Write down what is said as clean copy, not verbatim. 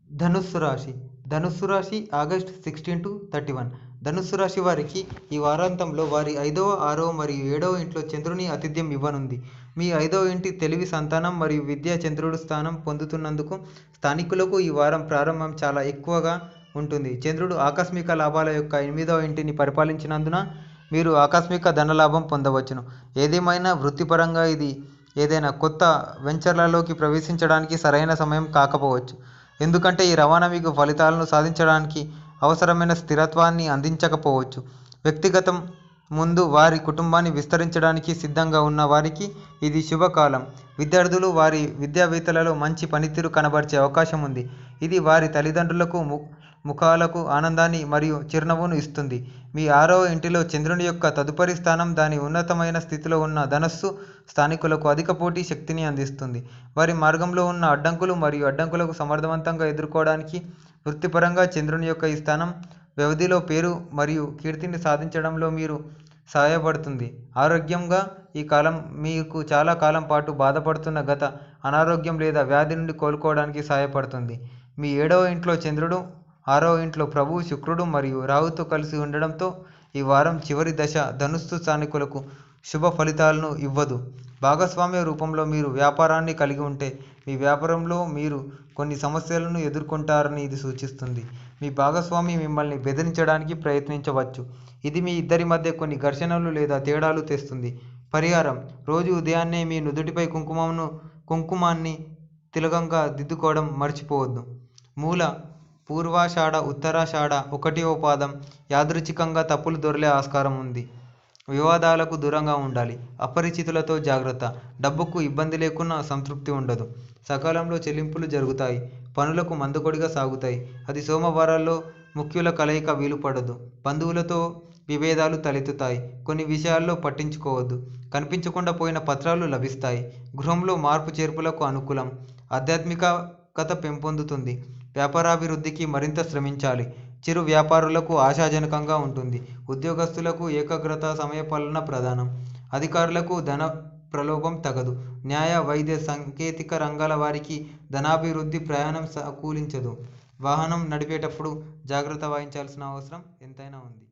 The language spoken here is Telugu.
ధనుస్సు రాశి. ధనుస్సు రాశి ఆగస్ట్ 16-31. ధనుస్సు రాశి వారికి ఈ వారాంతంలో వారి 5వ, 6వ మరియు 7వ ఇంట్లో చంద్రుని ఆతిథ్యం ఇవ్వనుంది. మీ 5వ ఇంటి తెలివి, సంతానం మరియు విద్య చంద్రుడు స్థానం పొందుతున్నందుకు స్థానికులకు ఈ వారం ప్రారంభం చాలా ఎక్కువగా ఉంటుంది. చంద్రుడు ఆకస్మిక లాభాల యొక్క 8వ ఇంటిని పరిపాలించినందున మీరు ఆకస్మిక ధనలాభం పొందవచ్చును. ఏదేమైనా వృత్తిపరంగా ఇది ఏదైనా కొత్త వెంచర్లలోకి ప్రవేశించడానికి సరైన సమయం కాకపోవచ్చు. ఎందుకంటే ఈ రవాణా మీకు ఫలితాలను సాధించడానికి అవసరమైన స్థిరత్వాన్ని అందించకపోవచ్చు. వ్యక్తిగతం ముందు వారి కుటుంబాన్ని విస్తరించడానికి సిద్ధంగా ఉన్న వారికి ఇది శుభకాలం. విద్యార్థులు వారి విద్యావేత్తలలో మంచి పనితీరు కనబరిచే అవకాశం ఉంది. ఇది వారి తల్లిదండ్రులకు ముఖాలకు ఆనందాన్ని మరియు చిరునవ్వును ఇస్తుంది. మీ 6వ ఇంటిలో చంద్రుని యొక్క తదుపరి స్థానం దాని ఉన్నతమైన స్థితిలో ఉన్న ధనస్సు స్థానికులకు అధిక పోటీ శక్తిని అందిస్తుంది. వారి మార్గంలో ఉన్న అడ్డంకులు మరియు అడ్డంకులకు సమర్థవంతంగా ఎదుర్కోవడానికి వృత్తిపరంగా చంద్రుని యొక్క ఈ స్థానం వ్యవధిలో పేరు మరియు కీర్తిని సాధించడంలో మీరు సహాయపడుతుంది. ఆరోగ్యంగా ఈ కాలం మీకు చాలా కాలం పాటు బాధపడుతున్న గత అనారోగ్యం లేదా వ్యాధి నుండి కోలుకోవడానికి సహాయపడుతుంది. మీ 7వ ఇంట్లో చంద్రుడు, 6వ ఇంట్లో ప్రభువు శుక్రుడు మరియు రాహుతో కలిసి ఉండడంతో ఈ వారం చివరి దశ ధనుస్సు స్థానికులకు శుభ ఫలితాలను ఇవ్వదు. భాగస్వామ్య రూపంలో మీరు వ్యాపారాన్ని కలిగి ఉంటే మీ వ్యాపారంలో మీరు కొన్ని సమస్యలను ఎదుర్కొంటారని ఇది సూచిస్తుంది. మీ భాగస్వామి మిమ్మల్ని బెదిరించడానికి ప్రయత్నించవచ్చు. ఇది మీ ఇద్దరి మధ్య కొన్ని ఘర్షణలు లేదా తేడాలు తెస్తుంది. పరిహారం: రోజు ఉదయాన్నే మీ నుదుటిపై కుంకుమాన్ని తిలకంగా దిద్దుకోవడం మర్చిపోవద్దు. మూల: పూర్వాషాఢ, ఉత్తరాషాఢ 1వ పాదం. యాదృచ్ఛికంగా తప్పులు దొర్లే ఆస్కారం ఉంది. వివాదాలకు దూరంగా ఉండాలి. అపరిచితులతో జాగ్రత్త. డబ్బుకు ఇబ్బంది లేకున్నా సంతృప్తి ఉండదు. సకాలంలో చెల్లింపులు జరుగుతాయి. పనులకు మందకొడిగా సాగుతాయి. అది సోమవారాల్లో ముఖ్యుల కలయిక వీలుపడదు. బంధువులతో విభేదాలు తలెత్తుతాయి. కొన్ని విషయాల్లో పట్టించుకోవద్దు. కనిపించకుండా పోయిన పత్రాలు లభిస్తాయి. గృహంలో మార్పు చేర్పులకు అనుకూలం. ఆధ్యాత్మికత పెంపొందుతుంది. వ్యాపారాభివృద్ధికి మరింత శ్రమించాలి. చిరు వ్యాపారులకు ఆశాజనకంగా ఉంటుంది. ఉద్యోగస్తులకు ఏకాగ్రత, సమయపాలన ప్రధానం. అధికారులకు ధన ప్రలోభం తగదు. న్యాయ, వైద్య, సాంకేతిక రంగాల వారికి ధనాభివృద్ధి, ప్రయాణం సానుకూలించదు. వాహనం నడిపేటప్పుడు జాగ్రత్త వహించాల్సిన అవసరం ఎంతైనా ఉంది.